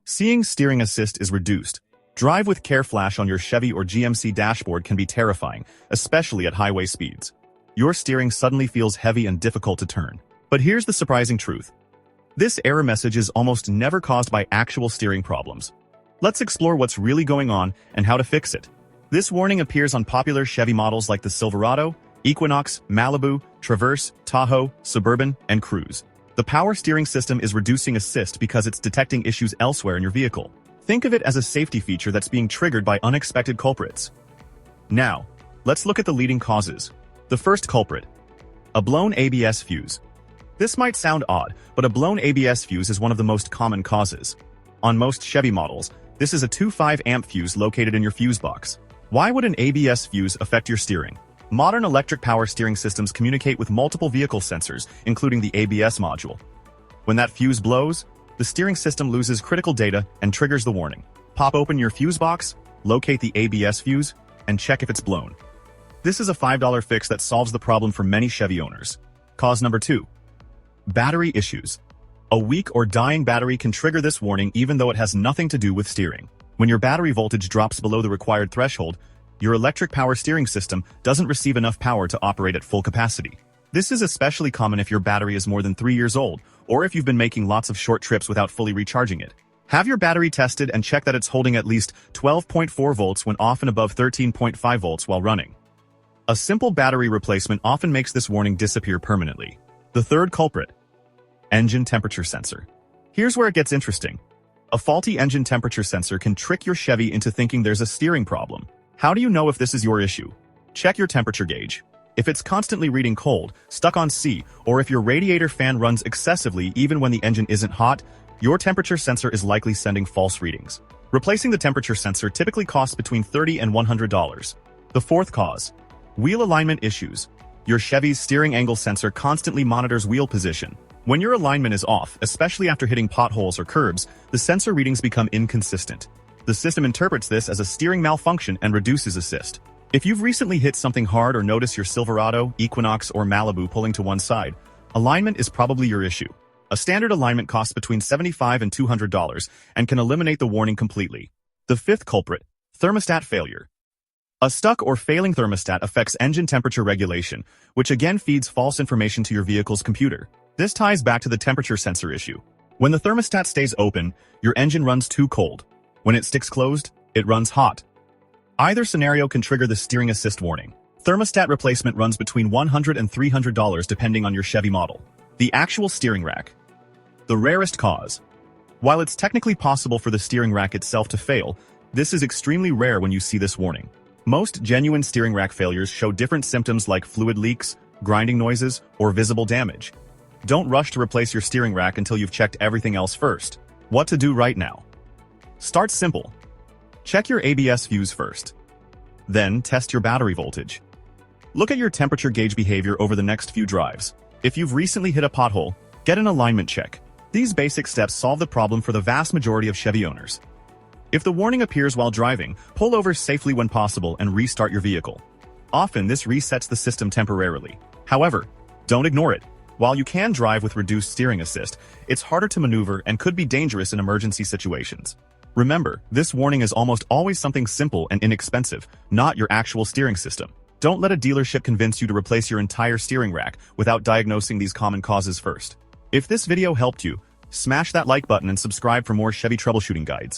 Seeing steering assist is reduced. Drive with care flash on your Chevy or GMC dashboard can be terrifying, especially at highway speeds. Your steering suddenly feels heavy and difficult to turn. But here's the surprising truth. This error message is almost never caused by actual steering problems. Let's explore what's really going on and how to fix it. This warning appears on popular Chevy models like the Silverado, Equinox, Malibu, Traverse, Tahoe, Suburban, and Cruze. The power steering system is reducing assist because it's detecting issues elsewhere in your vehicle. Think of it as a safety feature that's being triggered by unexpected culprits. Now, let's look at the leading causes. The first culprit: a blown ABS fuse. This might sound odd, but a blown ABS fuse is one of the most common causes. On most Chevy models, this is a 2.5 amp fuse located in your fuse box. Why would an ABS fuse affect your steering? Modern electric power steering systems communicate with multiple vehicle sensors, including the ABS module. When that fuse blows, the steering system loses critical data and triggers the warning. Pop open your fuse box, locate the ABS fuse, and check if it's blown. This is a $5 fix that solves the problem for many Chevy owners. Cause number 2. Battery issues. A weak or dying battery can trigger this warning even though it has nothing to do with steering. When your battery voltage drops below the required threshold, your electric power steering system doesn't receive enough power to operate at full capacity. This is especially common if your battery is more than 3 years old, or if you've been making lots of short trips without fully recharging it. Have your battery tested and check that it's holding at least 12.4 volts when often above 13.5 volts while running. A simple battery replacement often makes this warning disappear permanently. The third culprit: engine temperature sensor. Here's where it gets interesting. A faulty engine temperature sensor can trick your Chevy into thinking there's a steering problem. How do you know if this is your issue? Check your temperature gauge. If it's constantly reading cold, stuck on C, or if your radiator fan runs excessively even when the engine isn't hot, your temperature sensor is likely sending false readings. Replacing the temperature sensor typically costs between $30 and $100. The fourth cause: wheel alignment issues. Your Chevy's steering angle sensor constantly monitors wheel position. When your alignment is off, especially after hitting potholes or curbs, the sensor readings become inconsistent. The system interprets this as a steering malfunction and reduces assist. If you've recently hit something hard or notice your Silverado, Equinox, or Malibu pulling to one side, alignment is probably your issue. A standard alignment costs between $75 and $200 and can eliminate the warning completely. The fifth culprit: thermostat failure. A stuck or failing thermostat affects engine temperature regulation, which again feeds false information to your vehicle's computer. This ties back to the temperature sensor issue. When the thermostat stays open, your engine runs too cold. When it sticks closed, it runs hot. Either scenario can trigger the steering assist warning. Thermostat replacement runs between $100 and $300 depending on your Chevy model. The actual steering rack. The rarest cause. While it's technically possible for the steering rack itself to fail, this is extremely rare when you see this warning. Most genuine steering rack failures show different symptoms like fluid leaks, grinding noises, or visible damage. Don't rush to replace your steering rack until you've checked everything else first. What to do right now? Start simple. Check your ABS fuse first. Then test your battery voltage. Look at your temperature gauge behavior over the next few drives. If you've recently hit a pothole, get an alignment check. These basic steps solve the problem for the vast majority of Chevy owners. If the warning appears while driving, pull over safely when possible and restart your vehicle. Often this resets the system temporarily. However, don't ignore it. While you can drive with reduced steering assist, it's harder to maneuver and could be dangerous in emergency situations. Remember, this warning is almost always something simple and inexpensive, not your actual steering system. Don't let a dealership convince you to replace your entire steering rack without diagnosing these common causes first. If this video helped you, smash that like button and subscribe for more Chevy troubleshooting guides.